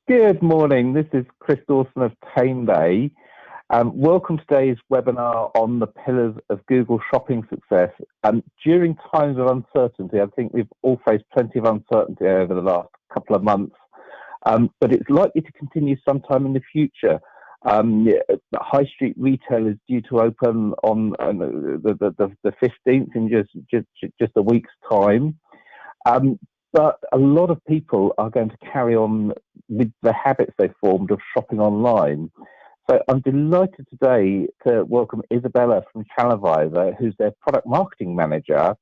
Good morning. This is Chris Dawson of Tamebay. Welcome to today's webinar on the pillars of Google shopping success. During times of uncertainty, I think we've all faced plenty of uncertainty over the last couple of months, but it's likely to continue sometime in the future. High street retail is due to open on the 15th in just a week's time. But a lot of people are going to carry on with the habits they formed of shopping online. So I'm delighted today to welcome Isabella from ChannelAdvisor, who's their product marketing manager,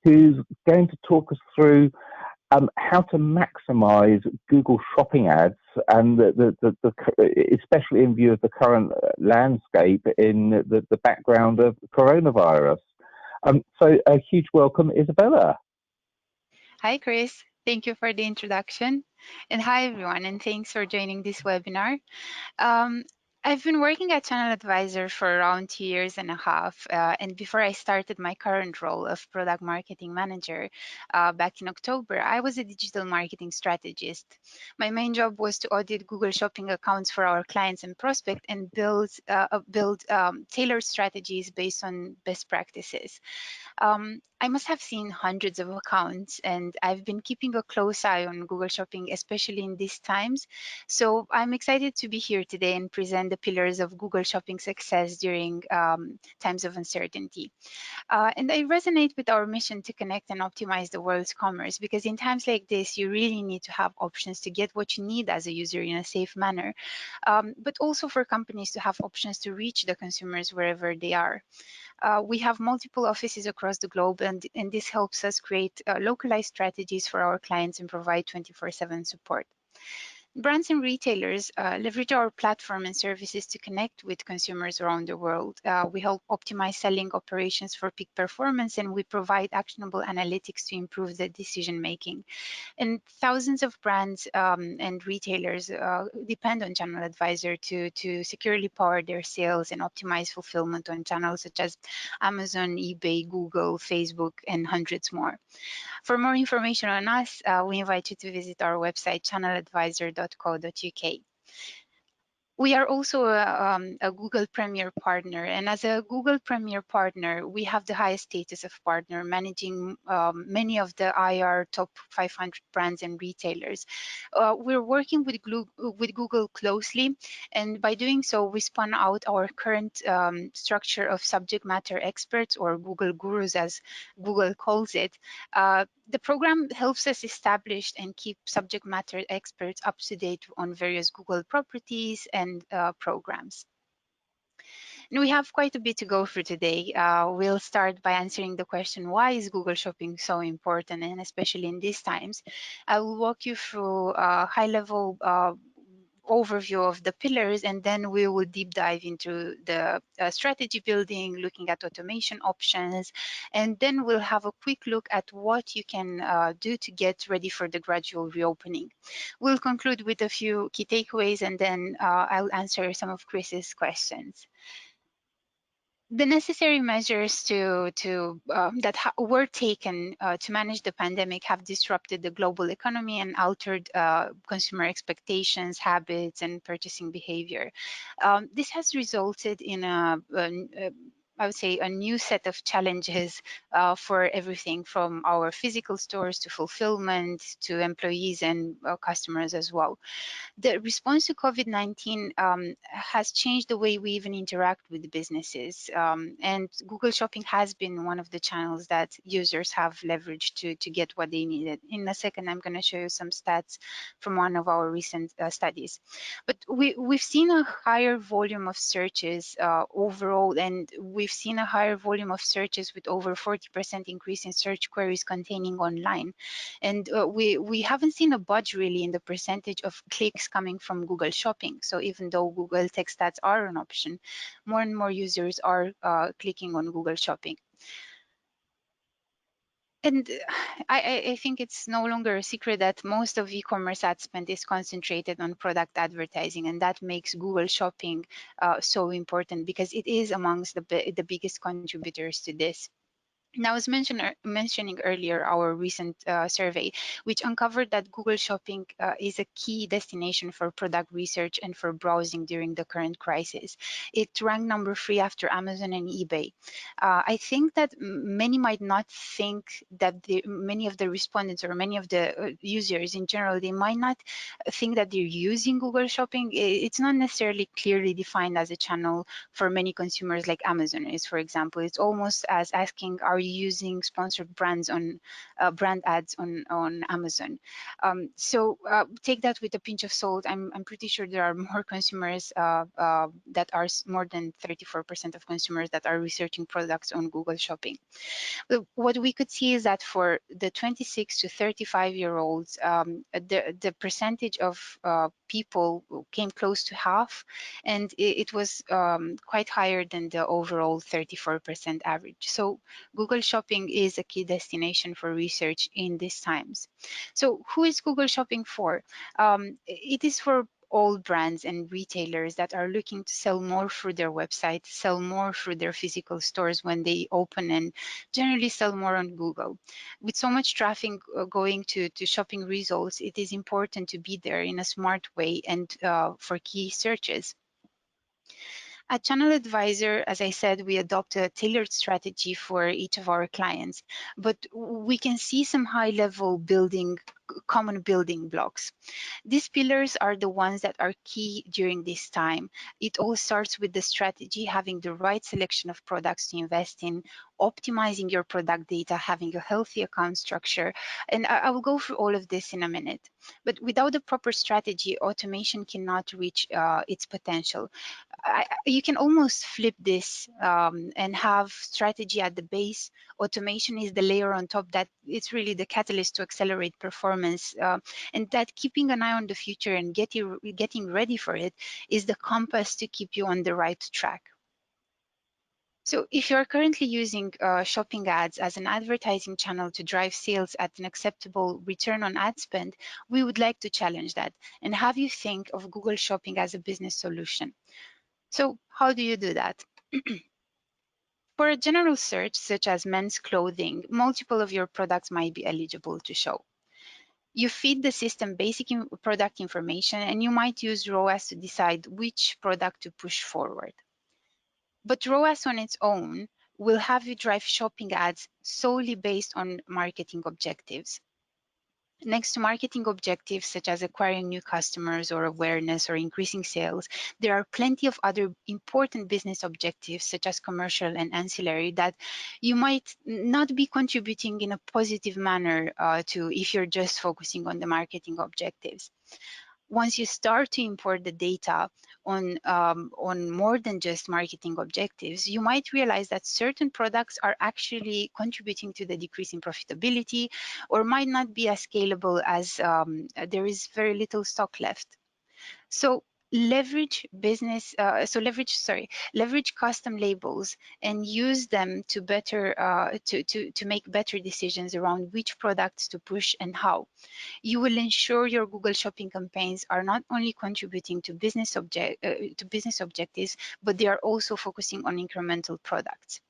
who's going to talk us through how to maximize Google shopping ads, and especially in view of the current landscape in the background of coronavirus. So a huge welcome, Isabella. Hi, Chris. Thank you for the introduction. And hi, everyone, and thanks for joining this webinar. I've been working at ChannelAdvisor for around 2.5 years, and before I started my current role of product marketing manager back in October, I was a digital marketing strategist. My main job was to audit Google Shopping accounts for our clients and prospects and build tailored strategies based on best practices. I must have seen hundreds of accounts, and I've been keeping a close eye on Google Shopping, especially in these times. So I'm excited to be here today and present the pillars of Google Shopping success during times of uncertainty. And I resonate with our mission to connect and optimize the world's commerce, because in times like this, you really need to have options to get what you need as a user in a safe manner, but also for companies to have options to reach the consumers wherever they are. We have multiple offices across the globe, and this helps us create localized strategies for our clients and provide 24/7 support. Brands and retailers leverage our platform and services to connect with consumers around the world. We help optimize selling operations for peak performance, and we provide actionable analytics to improve the decision making. And thousands of brands and retailers depend on ChannelAdvisor to securely power their sales and optimize fulfillment on channels such as Amazon, eBay, Google, Facebook, and hundreds more. For more information on us, we invite you to visit our website, channeladvisor.co.uk. We are also a Google Premier Partner, and as a Google Premier Partner, we have the highest status of partner, managing many of the IR top 500 brands and retailers. We're working with Google closely, and by doing so, we spun out our current structure of subject matter experts, or Google Gurus as Google calls it. The program helps us establish and keep subject matter experts up to date on various Google properties and programs. And we have quite a bit to go through today. We'll start by answering the question, why is Google Shopping so important, and especially in these times? I will walk you through a high-level overview of the pillars, and then we will deep dive into the strategy building, looking at automation options, and then we'll have a quick look at what you can do to get ready for the gradual reopening. We'll conclude with a few key takeaways, and then I'll answer some of Chris's questions. The necessary measures that were taken to manage the pandemic have disrupted the global economy and altered consumer expectations, habits, and purchasing behavior. This has resulted in I would say a new set of challenges for everything from our physical stores to fulfillment to employees and customers as well. The response to COVID-19 has changed the way we even interact with businesses. And Google Shopping has been one of the channels that users have leveraged to get what they needed. In a second, I'm going to show you some stats from one of our recent studies. But we've seen a higher volume of searches overall, and we've seen a higher volume of searches with over 40% increase in search queries containing online. And we haven't seen a budge really in the percentage of clicks coming from Google Shopping. So even though Google Tech Stats are an option, more and more users are clicking on Google Shopping. And I think it's no longer a secret that most of e-commerce ad spend is concentrated on product advertising, and that makes Google Shopping so important because it is amongst the biggest contributors to this. Now, I was mentioning earlier our recent survey, which uncovered that Google Shopping is a key destination for product research and for browsing during the current crisis. It ranked number 3 after Amazon and eBay. I think that many might not think that many of the respondents or many of the users in general, they might not think that they're using Google Shopping. It's not necessarily clearly defined as a channel for many consumers like Amazon is, for example. It's almost as asking, are you using sponsored brands on brand ads on Amazon? So take that with a pinch of salt. I'm pretty sure there are more consumers that are more than 34% of consumers that are researching products on Google Shopping. What we could see is that for the 26 to 35-year-olds, the percentage of people came close to half, and it was quite higher than the overall 34% average. So Google Shopping is a key destination for research in these times. So who is Google Shopping for? It is for all brands and retailers that are looking to sell more through their website, sell more through their physical stores when they open, and generally sell more on Google. With so much traffic going to shopping results, it is important to be there in a smart way and for key searches. At Channel Advisor, as I said, we adopt a tailored strategy for each of our clients, but we can see some high-level common building blocks. These pillars are the ones that are key during this time. It all starts with the strategy, having the right selection of products to invest in, optimizing your product data, having a healthy account structure. And I will go through all of this in a minute. But without a proper strategy, automation cannot reach its potential. You can almost flip this and have strategy at the base. Automation is the layer on top that it's really the catalyst to accelerate performance. And that keeping an eye on the future and getting ready for it is the compass to keep you on the right track. So if you're currently using shopping ads as an advertising channel to drive sales at an acceptable return on ad spend, we would like to challenge that and have you think of Google Shopping as a business solution. So how do you do that? For a general search, such as men's clothing, multiple of your products might be eligible to show. You feed the system basic product information, and you might use ROAS to decide which product to push forward. But ROAS on its own will have you drive shopping ads solely based on marketing objectives. Next to marketing objectives such as acquiring new customers or awareness or increasing sales, there are plenty of other important business objectives such as commercial and ancillary that you might not be contributing in a positive manner to if you're just focusing on the marketing objectives. Once you start to import the data on more than just marketing objectives, you might realize that certain products are actually contributing to the decrease in profitability or might not be as scalable as there is very little stock left. So leverage leverage custom labels and use them to better to make better decisions around which products to push and how. You will ensure your Google Shopping campaigns are not only contributing to business objectives, but they are also focusing on incremental products.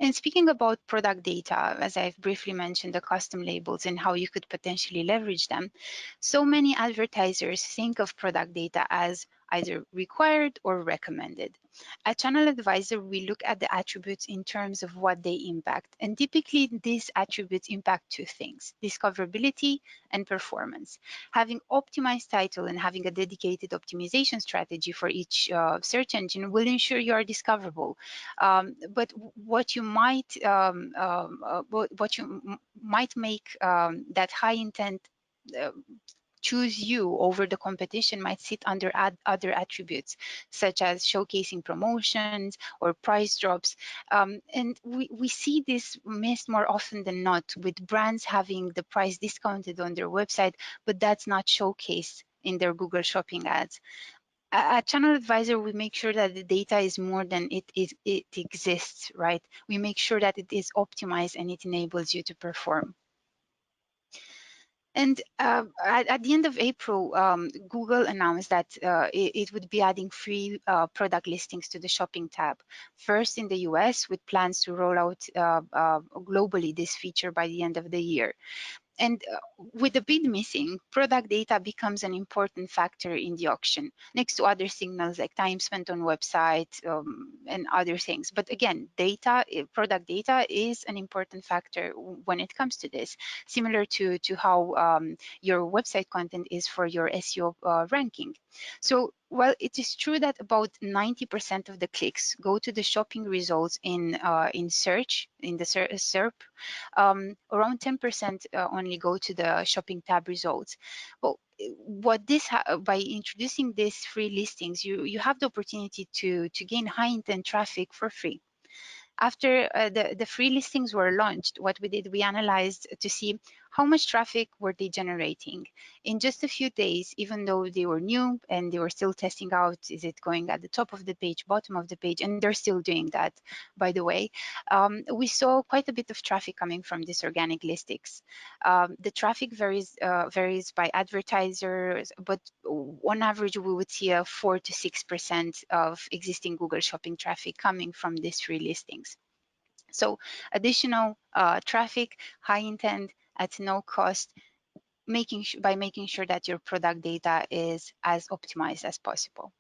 And speaking about product data, as I've briefly mentioned, the custom labels and how you could potentially leverage them, so many advertisers think of product data as either required or recommended. At Channel Advisor, we look at the attributes in terms of what they impact. And typically, these attributes impact two things: discoverability and performance. Having optimized title and having a dedicated optimization strategy for each search engine will ensure you are discoverable. But what you might might make that high intent choose you over the competition might sit under other attributes, such as showcasing promotions or price drops. And we see this missed more often than not, with brands having the price discounted on their website, but that's not showcased in their Google Shopping ads. At Channel Advisor, we make sure that the data is more than it exists, right? We make sure that it is optimized and it enables you to perform. And at the end of April, Google announced that it would be adding free product listings to the shopping tab, first in the US, with plans to roll out globally this feature by the end of the year. And with the bid missing, product data becomes an important factor in the auction, next to other signals like time spent on website and other things. But again, product data is an important factor when it comes to this, similar to how your website content is for your SEO ranking. So while it is true that about 90% of the clicks go to the shopping results in search, in the SERP, around 10% only go to the shopping tab results. Well, what by introducing these free listings, you have the opportunity to gain high intent traffic for free. After the free listings were launched, what we did, we analyzed to see how much traffic were they generating. In just a few days, even though they were new and they were still testing out, is it going at the top of the page, bottom of the page, and they're still doing that, by the way, we saw quite a bit of traffic coming from these organic listings. The traffic varies by advertisers, but on average, we would see a 4 to 6% of existing Google Shopping traffic coming from these free listings. So additional traffic, high intent at no cost, by making sure that your product data is as optimized as possible.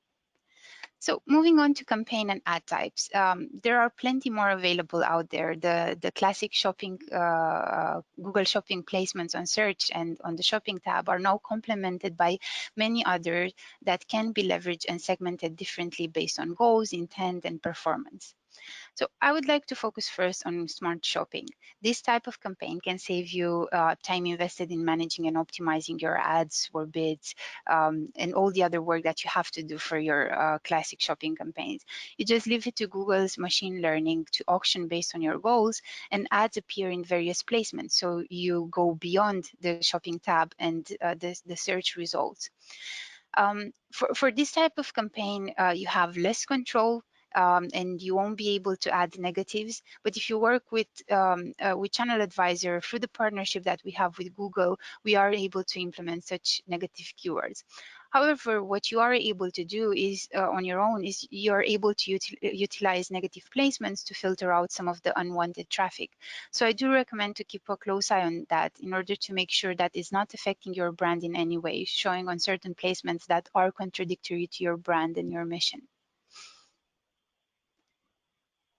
So moving on to campaign and ad types, there are plenty more available out there. The classic shopping, Google Shopping placements on search and on the shopping tab are now complemented by many others that can be leveraged and segmented differently based on goals, intent, and performance. So I would like to focus first on smart shopping. This type of campaign can save you time invested in managing and optimizing your ads or bids and all the other work that you have to do for your classic shopping campaigns. You just leave it to Google's machine learning to auction based on your goals, and ads appear in various placements. So you go beyond the shopping tab and the search results. For this type of campaign, you have less control and you won't be able to add negatives. But if you work with Channel Advisor through the partnership that we have with Google, we are able to implement such negative keywords. However, what you are able to do is on your own is you're able to utilize negative placements to filter out some of the unwanted traffic. So I do recommend to keep a close eye on that in order to make sure that it's not affecting your brand in any way, showing on certain placements that are contradictory to your brand and your mission.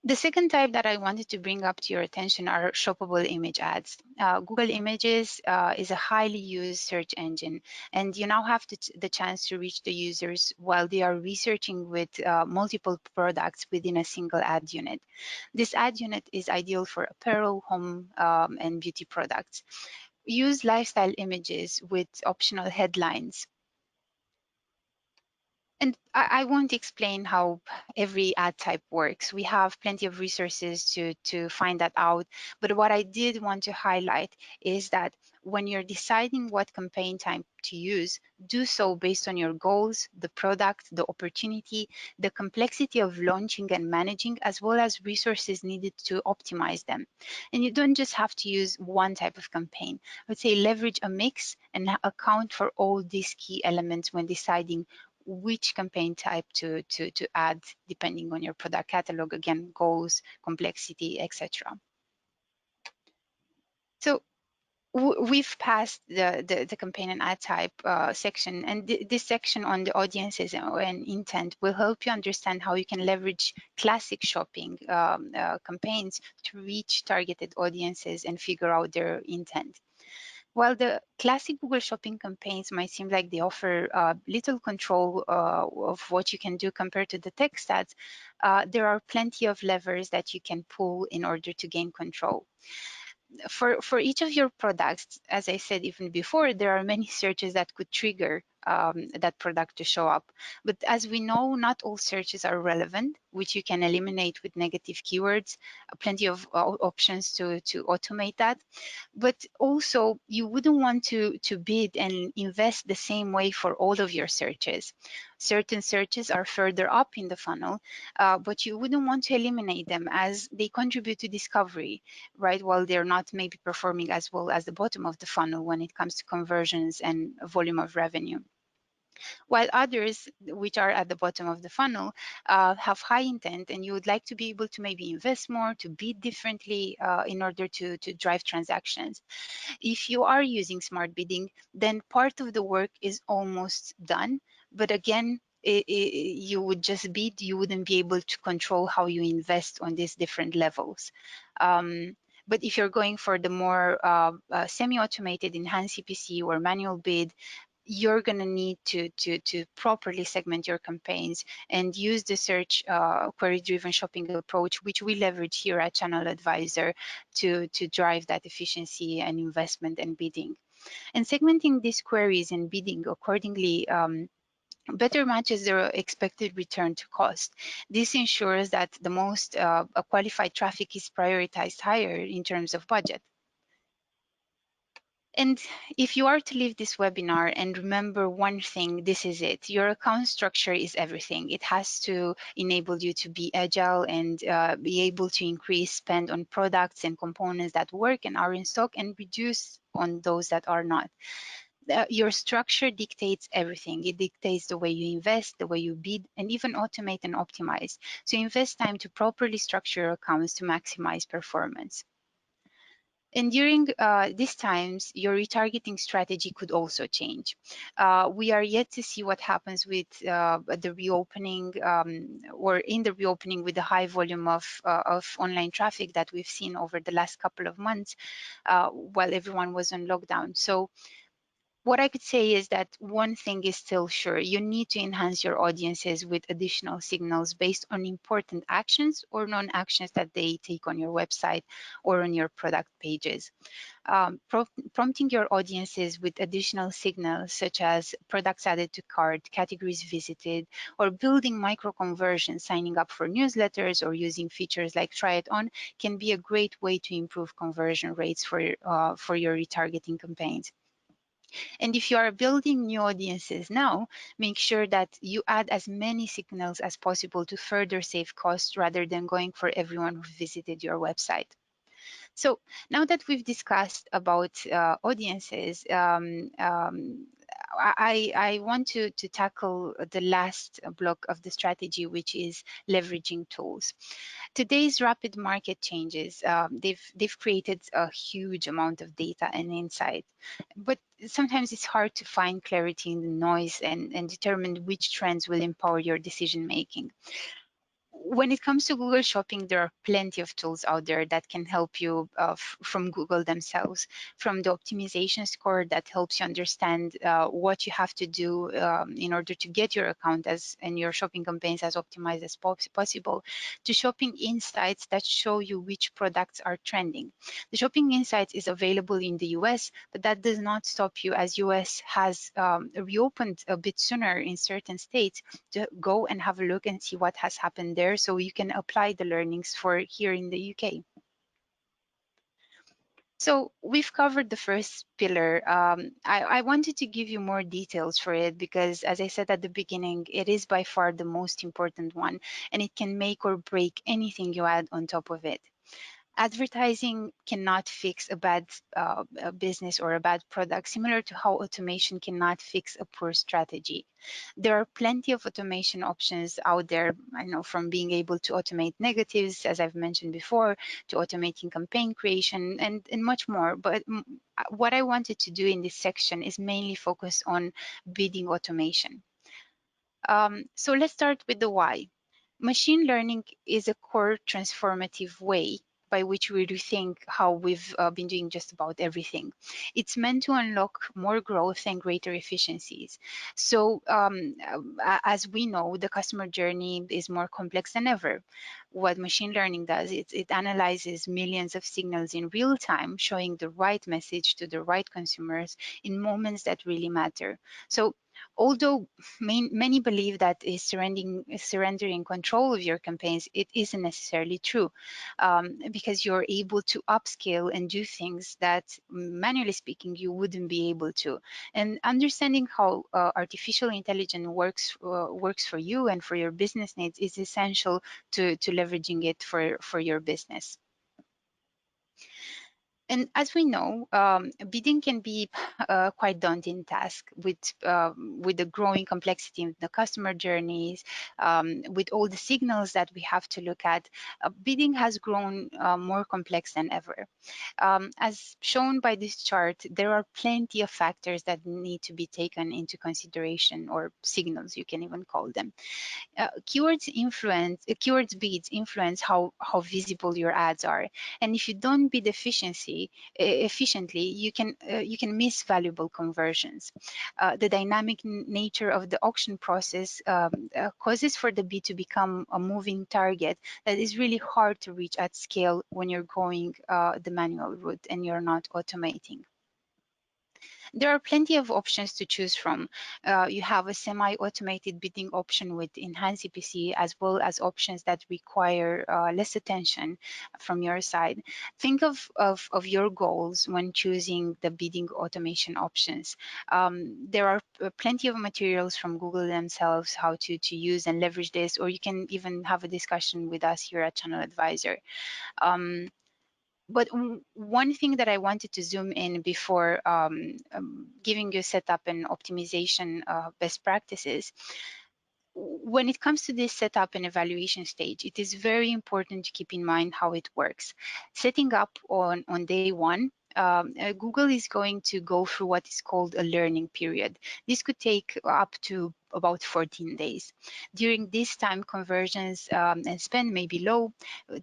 The second type that I wanted to bring up to your attention are shoppable image ads. Google Images is a highly used search engine, and you now have the chance to reach the users while they are researching with multiple products within a single ad unit. This ad unit is ideal for apparel, home, and beauty products. Use lifestyle images with optional headlines. And I won't explain how every ad type works. We have plenty of resources to find that out. But what I did want to highlight is that when you're deciding what campaign type to use, do so based on your goals, the product, the opportunity, the complexity of launching and managing, as well as resources needed to optimize them. And you don't just have to use one type of campaign. I would say leverage a mix and account for all these key elements when deciding which campaign type to add depending on your product catalog, again, goals, complexity, etc. So we've passed the campaign and ad type section, and this section on the audiences and intent will help you understand how you can leverage classic shopping campaigns to reach targeted audiences and figure out their intent. While the classic Google Shopping campaigns might seem like they offer little control of what you can do compared to the text ads, there are plenty of levers that you can pull in order to gain control. For each of your products, as I said even before, there are many searches that could trigger that product to show up. But as we know, not all searches are relevant, which you can eliminate with negative keywords. Plenty of options to automate that. But also, you wouldn't want to bid and invest the same way for all of your searches. Certain searches are further up in the funnel, but you wouldn't want to eliminate them as they contribute to discovery, right? While they're not maybe performing as well as the bottom of the funnel when it comes to conversions and volume of revenue. While others, which are at the bottom of the funnel, have high intent and you would like to be able to maybe invest more, to bid differently in order to drive transactions. If you are using smart bidding, then part of the work is almost done. But again, you would just bid, you wouldn't be able to control how you invest on these different levels. But if you're going for the more semi-automated enhanced CPC or manual bid, you're going to need to properly segment your campaigns and use the search query-driven shopping approach, which we leverage here at Channel Advisor to drive that efficiency and investment and bidding. And segmenting these queries and bidding accordingly better matches their expected return to cost. This ensures that the most qualified traffic is prioritized higher in terms of budget. And if you are to leave this webinar and remember one thing, this is it. Your account structure is everything. It has to enable you to be agile and be able to increase spend on products and components that work and are in stock and reduce on those that are not. Your structure dictates everything. It dictates the way you invest, the way you bid, and even automate and optimize. So invest time to properly structure your accounts to maximize performance. And during these times, your retargeting strategy could also change. We are yet to see what happens with the reopening or in the reopening with the high volume of online traffic that we've seen over the last couple of months while everyone was on lockdown. So what I could say is that one thing is still sure. You need to enhance your audiences with additional signals based on important actions or non-actions that they take on your website or on your product pages. Prompting your audiences with additional signals such as products added to cart, categories visited, or building micro conversions, signing up for newsletters or using features like try it on can be a great way to improve conversion rates for your retargeting campaigns. And if you are building new audiences now, make sure that you add as many signals as possible to further save costs rather than going for everyone who visited your website. So now that we've discussed about audiences, I want to tackle the last block of the strategy, which is leveraging tools. Today's rapid market changes, they've created a huge amount of data and insight, but sometimes it's hard to find clarity in the noise and determine which trends will empower your decision making. When it comes to Google Shopping, there are plenty of tools out there that can help you from Google themselves, from the optimization score that helps you understand what you have to do in order to get your account and your shopping campaigns as optimized as possible, to shopping insights that show you which products are trending. The shopping insights is available in the US, but that does not stop you, as US has reopened a bit sooner in certain states, to go and have a look and see what has happened there so you can apply the learnings for here in the UK. So we've covered the first pillar. I wanted to give you more details for it because, as I said at the beginning, it is by far the most important one, and it can make or break anything you add on top of it. Advertising cannot fix a bad business or a bad product, similar to how automation cannot fix a poor strategy. There are plenty of automation options out there, I know, from being able to automate negatives, as I've mentioned before, to automating campaign creation and much more. But what I wanted to do in this section is mainly focus on bidding automation. So let's start with the why. Machine learning is a core transformative way by which we rethink how we've been doing just about everything. It's meant to unlock more growth and greater efficiencies. So as we know, the customer journey is more complex than ever. What machine learning does, it analyzes millions of signals in real time, showing the right message to the right consumers in moments that really matter. So Although many believe that is surrendering control of your campaigns, it isn't necessarily true, because you're able to upscale and do things that, manually speaking, you wouldn't be able to. And understanding how artificial intelligence works for you and for your business needs is essential to leveraging it for your business. And as we know, bidding can be a quite daunting task with the growing complexity of the customer journeys, with all the signals that we have to look at. Bidding has grown more complex than ever. As shown by this chart, there are plenty of factors that need to be taken into consideration, or signals, you can even call them. Keywords bids influence how visible your ads are, and if you don't bid efficiently, you can miss valuable conversions. The dynamic nature of the auction process causes for the bid to become a moving target that is really hard to reach at scale when you're going the manual route and you're not automating. There are plenty of options to choose from. You have a semi-automated bidding option with enhanced CPC, as well as options that require less attention from your side. Think of your goals when choosing the bidding automation options. There are plenty of materials from Google themselves how to use and leverage this, or you can even have a discussion with us here at Channel Advisor. But one thing that I wanted to zoom in before giving you setup and optimization best practices, when it comes to this setup and evaluation stage, it is very important to keep in mind how it works. Setting up on day one, Google is going to go through what is called a learning period. This could take up to about 14 days. During this time, conversions and spend may be low.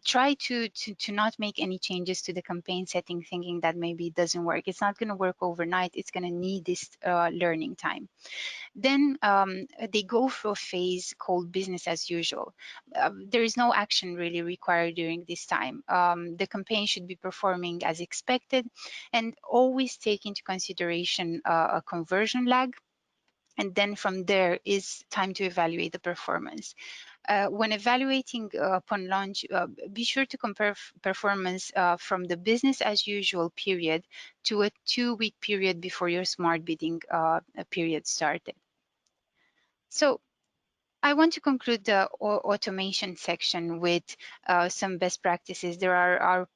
Try to not make any changes to the campaign setting, thinking that maybe it doesn't work. It's not going to work overnight. It's going to need this learning time. Then they go through a phase called business as usual. There is no action really required during this time. The campaign should be performing as expected, and always take into consideration a conversion lag. And then from there is time to evaluate the performance. When evaluating upon launch, be sure to compare performance from the business as usual period to a 2-week period before your smart bidding period started. So I want to conclude the automation section with some best practices. There are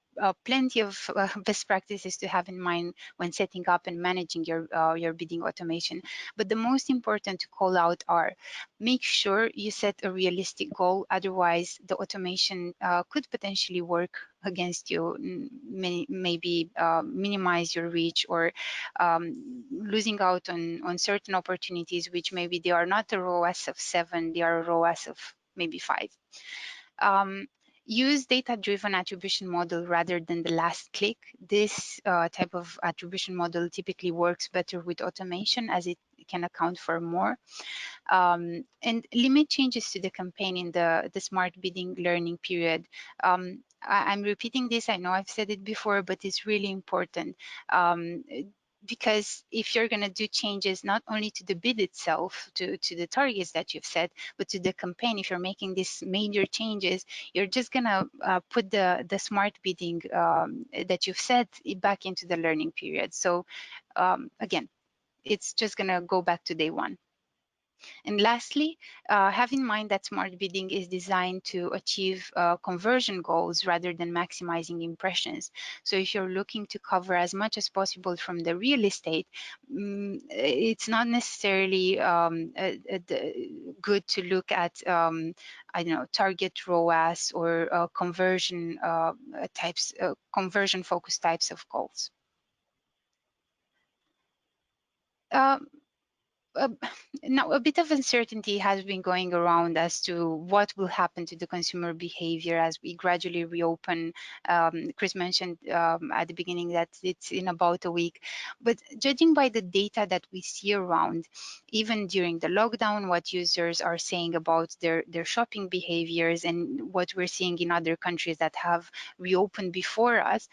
plenty of best practices to have in mind when setting up and managing your bidding automation. But the most important to call out are: make sure you set a realistic goal. Otherwise, the automation could potentially work against you, maybe minimize your reach, or losing out on certain opportunities, which maybe they are not a ROAS of 7, they are a ROAS of maybe 5. Use data-driven attribution model rather than the last click. This type of attribution model typically works better with automation, as it can account for more. And limit changes to the campaign in the smart bidding learning period. I'm repeating this, I know I've said it before, but it's really important. Because if you're going to do changes not only to the bid itself, to the targets that you've set, but to the campaign, if you're making these major changes, you're just going to put the smart bidding that you've set back into the learning period. So again, it's just going to go back to day one. And lastly, have in mind that smart bidding is designed to achieve conversion goals rather than maximizing impressions. So if you're looking to cover as much as possible from the real estate, it's not necessarily good to look at, I don't know, target ROAS or conversion types, conversion focused types of goals. Uh, Now, a bit of uncertainty has been going around as to what will happen to the consumer behavior as we gradually reopen. Chris mentioned at the beginning that it's in about a week, but judging by the data that we see around, even during the lockdown, what users are saying about their shopping behaviors and what we're seeing in other countries that have reopened before us,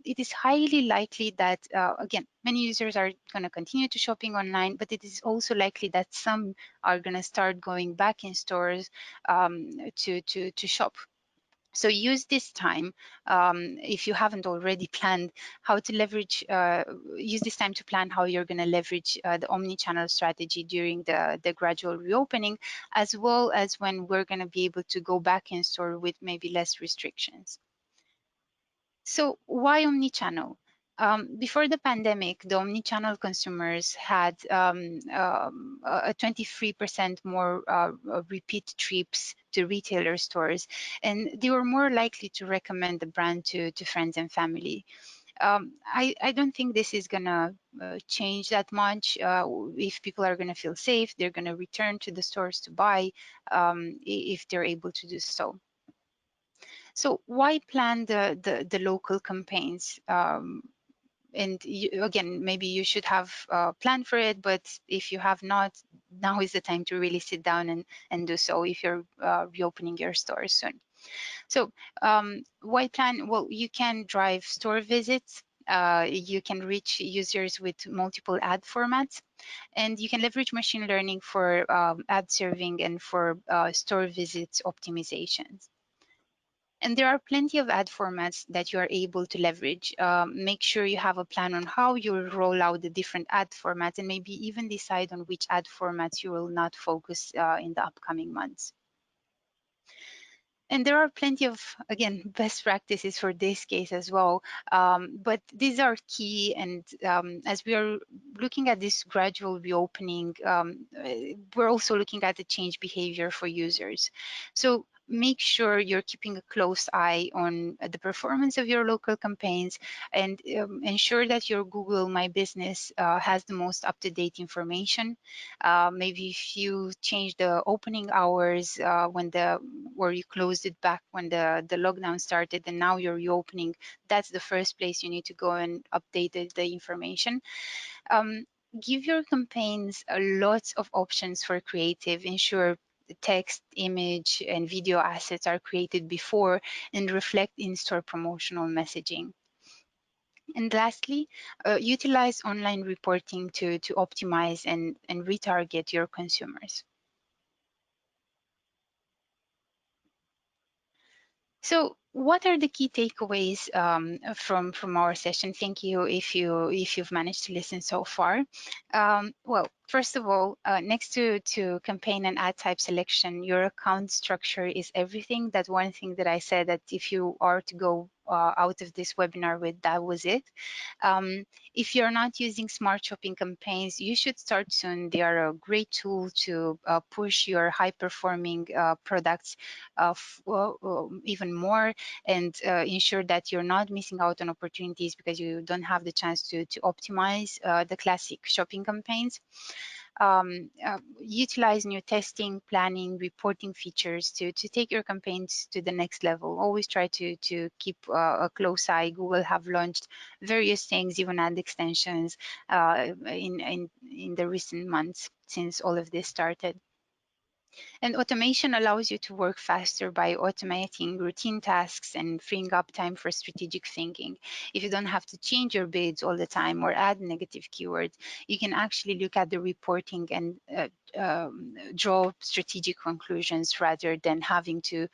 it is highly likely that, again, many users are going to continue to shopping online, but it is is also likely that some are going to start going back in stores to shop. So use this time, if you haven't already planned how to leverage, use this time to plan how you're going to leverage the omni-channel strategy during the gradual reopening, as well as when we're going to be able to go back in store with maybe less restrictions. So why omni-channel? Before the pandemic, the omni-channel consumers had a 23% more repeat trips to retailer stores, and they were more likely to recommend the brand to friends and family. I don't think this is going to change that much. If people are going to feel safe, they're going to return to the stores to buy if they're able to do so. So why plan the local campaigns? And again, maybe you should have planned for it, but if you have not, now is the time to really sit down and do so if you're reopening your stores soon. So why plan? Well, you can drive store visits. You can reach users with multiple ad formats, and you can leverage machine learning for ad serving and for store visits optimizations. And there are plenty of ad formats that you are able to leverage. Make sure you have a plan on how you'll roll out the different ad formats, and maybe even decide on which ad formats you will not focus in the upcoming months. And there are plenty of, again, best practices for this case as well. But these are key. And as we are looking at this gradual reopening, we're also looking at the change behavior for users. So make sure you're keeping a close eye on the performance of your local campaigns, and ensure that your Google My Business has the most up-to-date information. Maybe if you change the opening hours or you closed it back when the lockdown started, and now you're reopening, that's the first place you need to go and update the information. Give your campaigns lots of options for creative. Ensure the text, image, and video assets are created before and reflect in-store promotional messaging. And lastly, utilize online reporting to optimize and retarget your consumers. So what are the key takeaways from our session? Thank you if you've managed to listen so far. Well, first of all, next to campaign and ad type selection, your account structure is everything. That's one thing that I said, that if you are to go out of this webinar with, that was it. If you're not using smart shopping campaigns, you should start soon. They are a great tool to push your high-performing products even more, and ensure that you're not missing out on opportunities because you don't have the chance to optimize the classic shopping campaigns. Utilize new testing, planning, reporting features to take your campaigns to the next level. Always try to keep a close eye. Google have launched various things, even ad extensions, in the recent months since all of this started. And automation allows you to work faster by automating routine tasks and freeing up time for strategic thinking. If you don't have to change your bids all the time or add negative keywords, you can actually look at the reporting and draw strategic conclusions rather than having to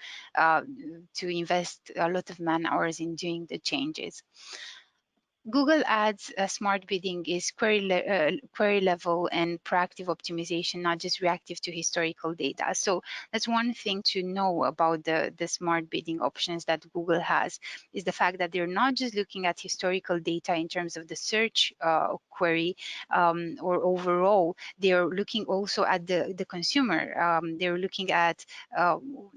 invest a lot of man hours in doing the changes. Google Ads smart bidding is query level and proactive optimization, not just reactive to historical data. So that's one thing to know about the smart bidding options that Google has, is the fact that they're not just looking at historical data in terms of the search query or overall. They're looking also at the consumer. They're looking at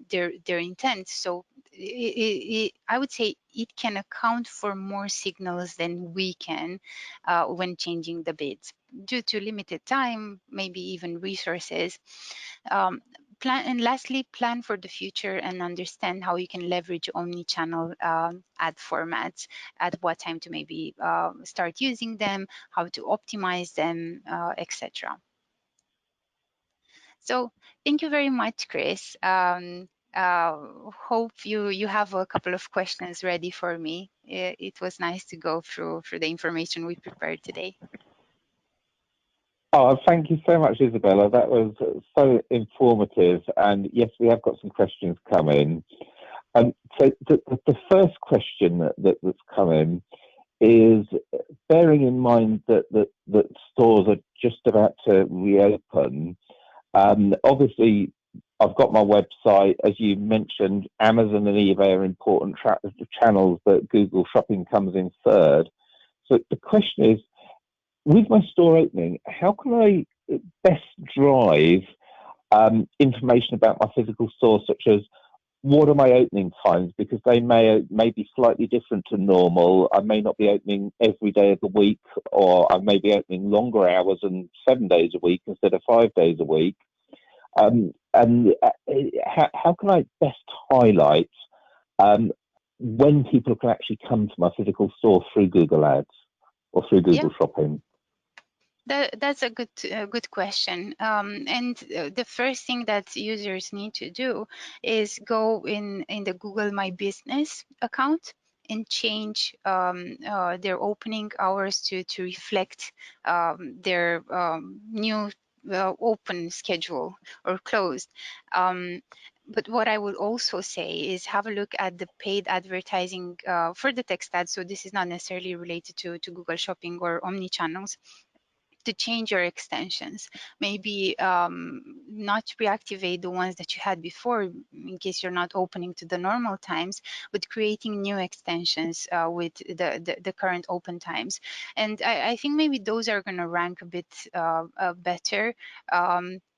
their intent. So I would say it can account for more signals than we can when changing the bids due to limited time, maybe even resources. And lastly, plan for the future and understand how you can leverage omni-channel ad formats, at what time to maybe start using them, how to optimize them, etc. So thank you very much, Chris. Hope you have a couple of questions ready for me. It was nice to go through the information we prepared today. Oh, thank you so much, Isabella. That was so informative. And yes, we have got some questions coming. So the first question that's come in is, bearing in mind that stores are just about to reopen. Obviously, I've got my website. As you mentioned, Amazon and eBay are important channels, but Google Shopping comes in third. So the question is, with my store opening, how can I best drive information about my physical store, such as what are my opening times? Because they may be slightly different to normal. I may not be opening every day of the week, or I may be opening longer hours and 7 days a week instead of 5 days a week. And how can I best highlight when people can actually come to my physical store through Google Ads or through Google Shopping? That's a good question. And the first thing that users need to do is go in the Google My Business account and change their opening hours to reflect their new open schedule or closed. But what I would also say is have a look at the paid advertising for the text ads. So this is not necessarily related to Google Shopping or omni channels, to change your extensions. Maybe not reactivate the ones that you had before in case you're not opening to the normal times, but creating new extensions with the current open times. And I think maybe those are going to rank a bit better,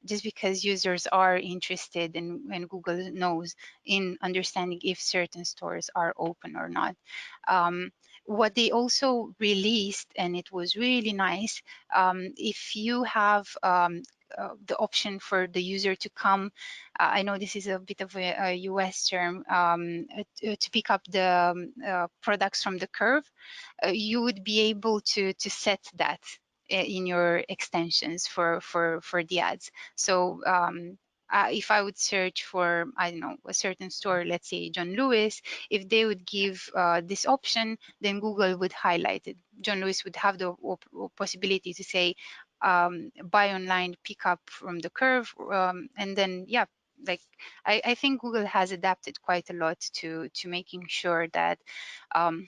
just because users are interested and Google knows in understanding if certain stores are open or not. What they also released, and it was really nice, if you have the option for the user to come, I know this is a bit of a US term, to pick up the products from the curve, you would be able to set that in your extensions for the ads. So if I would search for, I don't know, a certain store, let's say John Lewis, if they would give this option, then Google would highlight it. John Lewis would have the possibility to say, buy online, pick up from the curve, and then, yeah, like I think Google has adapted quite a lot to making sure that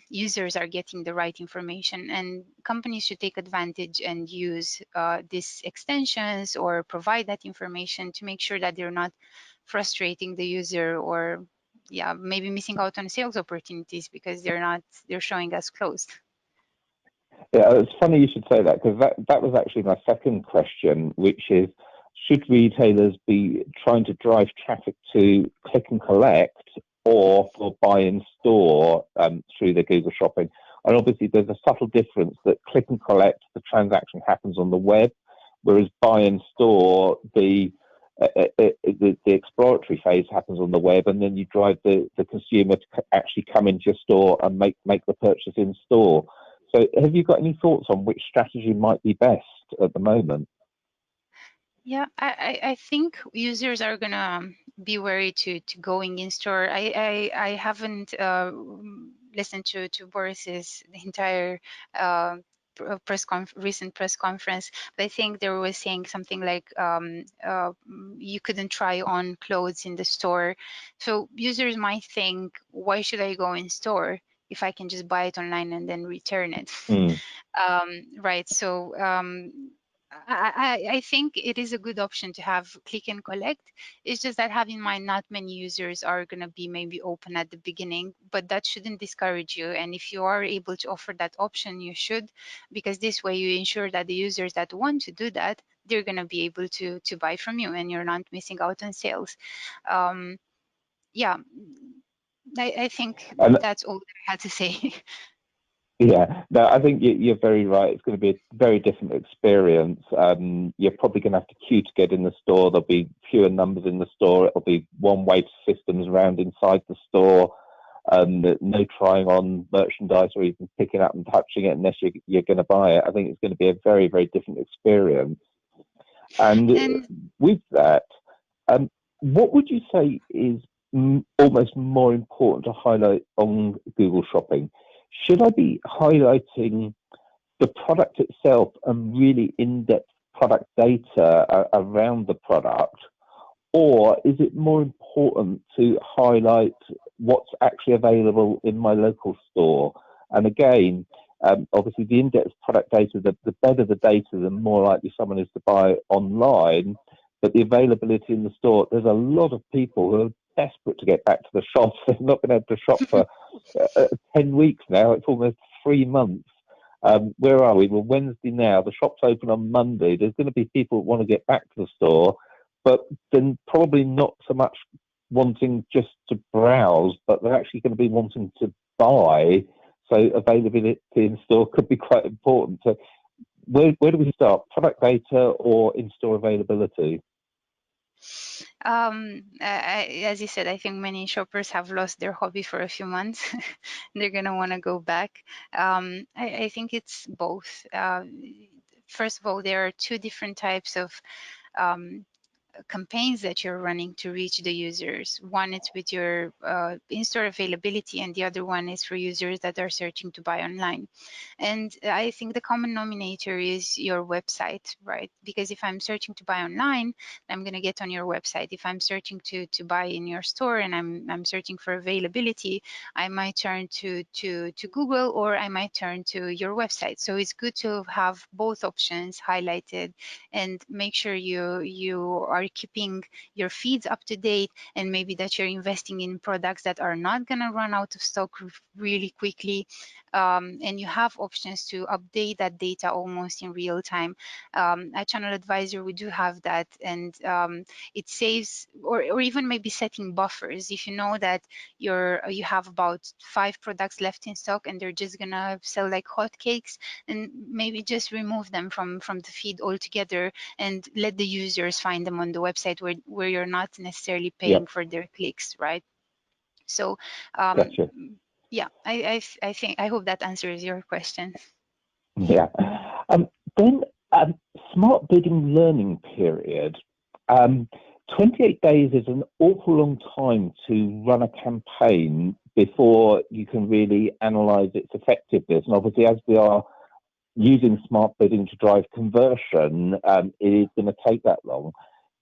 users are getting the right information, and companies should take advantage and use these extensions or provide that information to make sure that they're not frustrating the user, or maybe missing out on sales opportunities because they're showing us closed. Yeah, it's funny you should say that, because that was actually my second question, which is, should retailers be trying to drive traffic to click and collect or for buy in store through the Google Shopping? And obviously there's a subtle difference that click and collect, the transaction happens on the web, whereas buy in store, the exploratory phase happens on the web, and then you drive the consumer to actually come into your store and make the purchase in store. So have you got any thoughts on which strategy might be best at the moment? Yeah, I think users are gonna be wary to going in store. I haven't listened to Boris's entire recent press conference, but I think they were saying something like you couldn't try on clothes in the store. So users might think, why should I go in store if I can just buy it online and then return it? Right. So I think it is a good option to have click and collect. It's just that have in mind not many users are going to be maybe open at the beginning, but that shouldn't discourage you. And if you are able to offer that option, you should, because this way you ensure that the users that want to do that, they're going to be able to buy from you and you're not missing out on sales. Yeah, I think that's all I had to say. Yeah, no, I think you're very right. It's going to be a very different experience. You're probably going to have to queue to get in the store. There'll be fewer numbers in the store. It'll be one-way systems around inside the store. No trying on merchandise or even picking up and touching it unless you're going to buy it. I think it's going to be a very, very different experience. And with that, what would you say is almost more important to highlight on Google Shopping? Should I be highlighting the product itself and really in-depth product data around the product, or is it more important to highlight what's actually available in my local store? And again, obviously the index product data, the better the data, the more likely someone is to buy online. But the availability in the store, there's a lot of people who are desperate to get back to the shops. They've not been able to shop for 10 weeks now. It's almost 3 months. Where are we? Well, Wednesday now. The shop's open on Monday. There's going to be people who want to get back to the store, but then probably not so much wanting just to browse, but they're actually going to be wanting to buy. So availability in store could be quite important. So where do we start? Product data or in-store availability? As you said, I think many shoppers have lost their hobby for a few months. They're gonna want to go back. I think it's both. First of all, there are two different types of um, campaigns that you're running to reach the users. One is with your in-store availability, and the other one is for users that are searching to buy online. And I think the common denominator is your website, right? Because if I'm searching to buy online, I'm going to get on your website. If I'm searching to buy in your store and I'm searching for availability, I might turn to Google, or I might turn to your website. So it's good to have both options highlighted and make sure you are keeping your feeds up to date, and maybe that you're investing in products that are not going to run out of stock really quickly. And you have options to update that data almost in real time. At Channel Advisor, we do have that, and it saves, or even maybe setting buffers. If you know that you have about 5 products left in stock and they're just gonna sell like hotcakes, and maybe just remove them from the feed altogether and let the users find them on the website where you're not necessarily paying for their clicks, right? So Gotcha. yeah, I think, I hope that answers your question. Yeah. Then smart bidding learning period. 28 days is an awful long time to run a campaign before you can really analyze its effectiveness. And obviously, as we are using smart bidding to drive conversion, it is going to take that long.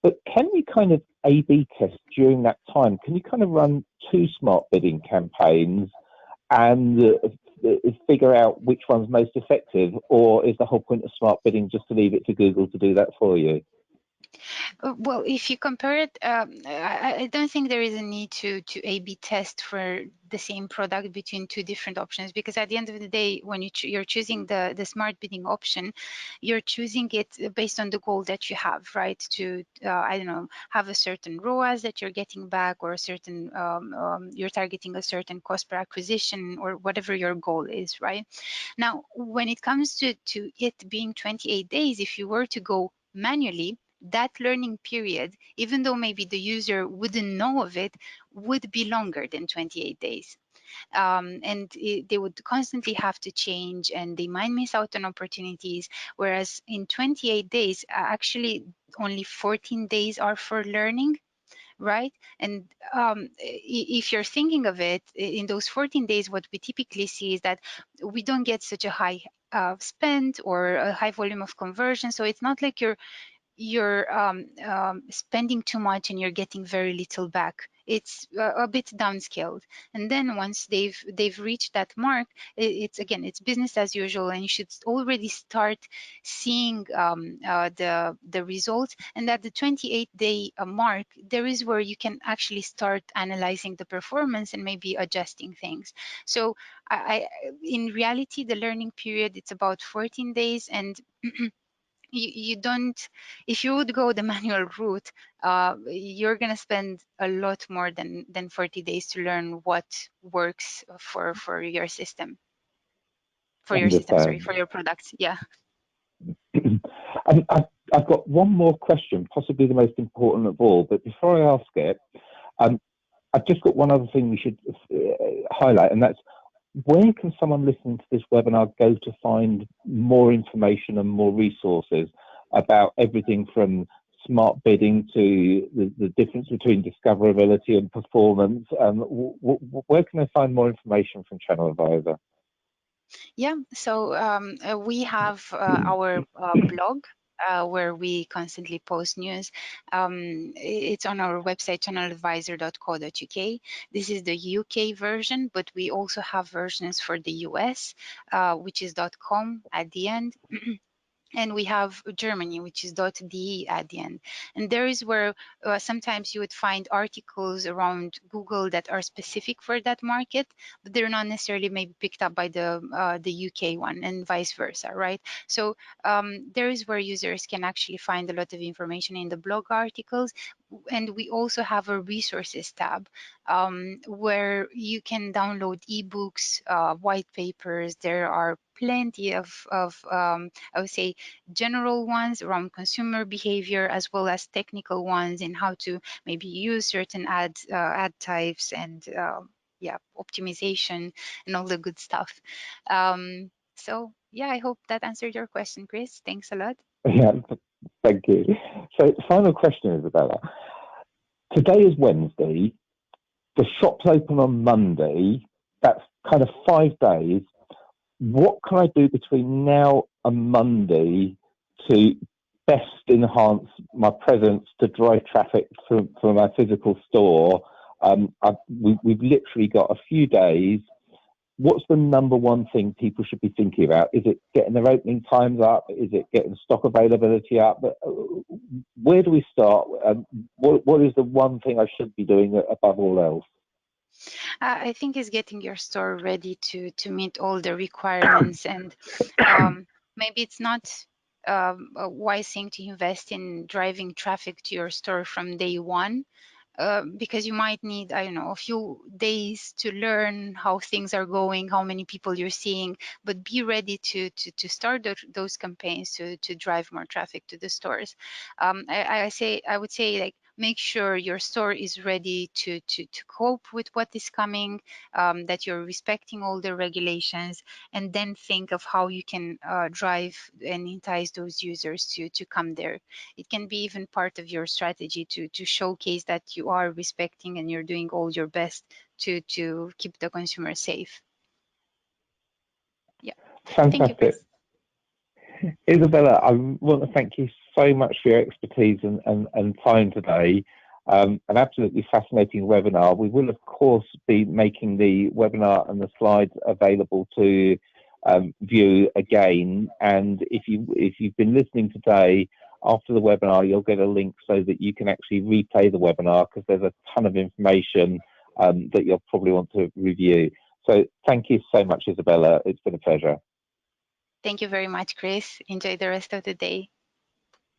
But can you kind of A/B test during that time? Can you kind of run 2 smart bidding campaigns and figure out which one's most effective, or is the whole point of smart bidding just to leave it to Google to do that for you? Well, if you compare it, I don't think there is a need to A/B test for the same product between 2 different options, because at the end of the day, when you're choosing the smart bidding option, you're choosing it based on the goal that you have, right? To I don't know, have a certain ROAS that you're getting back, or a certain you're targeting a certain cost per acquisition, or whatever your goal is, right? Now, when it comes to it being 28 days, if you were to go manually, that learning period, even though maybe the user wouldn't know of it, would be longer than 28 days. And they would constantly have to change, and they might miss out on opportunities. Whereas in 28 days, actually only 14 days are for learning, right? And if you're thinking of it, in those 14 days, what we typically see is that we don't get such a high spend or a high volume of conversion. So it's not like you're spending too much and you're getting very little back. It's a bit downscaled, and then once they've reached that mark, it's again, it's business as usual, and you should already start seeing the results. And at the 28-day mark, there is where you can actually start analyzing the performance and maybe adjusting things. So in reality, the learning period, it's about 14 days, and you don't, if you would go the manual route, you're going to spend a lot more than 40 days to learn what works for your system, sorry, Understand. for your products. Yeah. I've got one more question, possibly the most important of all, but before I ask it, I've just got one other thing we should highlight, and that's, where can someone listening to this webinar go to find more information and more resources about everything from smart bidding to the difference between discoverability and performance? Where can I find more information from Channel Advisor? Yeah, so we have our blog. where we constantly post news. It's on our website, channeladvisor.co.uk. This is the UK version, but we also have versions for the US, which is .com at the end. And we have Germany, which is .de at the end. And there is where sometimes you would find articles around Google that are specific for that market, but they're not necessarily maybe picked up by the UK one, and vice versa, right? So there is where users can actually find a lot of information in the blog articles. And we also have a resources tab where you can download ebooks, white papers. There are plenty of I would say general ones around consumer behavior, as well as technical ones in how to maybe use certain ad types, and yeah, optimization and all the good stuff. So yeah, I hope that answered your question, Chris. Thanks a lot. Yeah, thank you. So, final question, Isabella. Today is Wednesday. The shops open on Monday. That's kind of 5 days. What can I do between now and Monday to best enhance my presence to drive traffic from my physical store? We've literally got a few days. What's the number one thing people should be thinking about? Is it getting their opening times up? Is it getting stock availability up? Where do we start? What is the one thing I should be doing above all else? I think is getting your store ready to meet all the requirements, and maybe it's not a wise thing to invest in driving traffic to your store from day one. Because you might need, I don't know, a few days to learn how things are going, how many people you're seeing, but be ready to start those campaigns to drive more traffic to the stores. I would say, like, make sure your store is ready to cope with what is coming, that you're respecting all the regulations, and then think of how you can drive and entice those users to come there. It can be even part of your strategy to showcase that you are respecting and you're doing all your best to keep the consumer safe. Yeah. Fantastic. Thank you, Chris. Isabella, I want to thank you so much for your expertise and time today. An absolutely fascinating webinar. We will, of course, be making the webinar and the slides available to view again. And if you've been listening today, after the webinar, you'll get a link so that you can actually replay the webinar, because there's a ton of information that you'll probably want to review. So thank you so much, Isabella. It's been a pleasure. Thank you very much, Chris. Enjoy the rest of the day.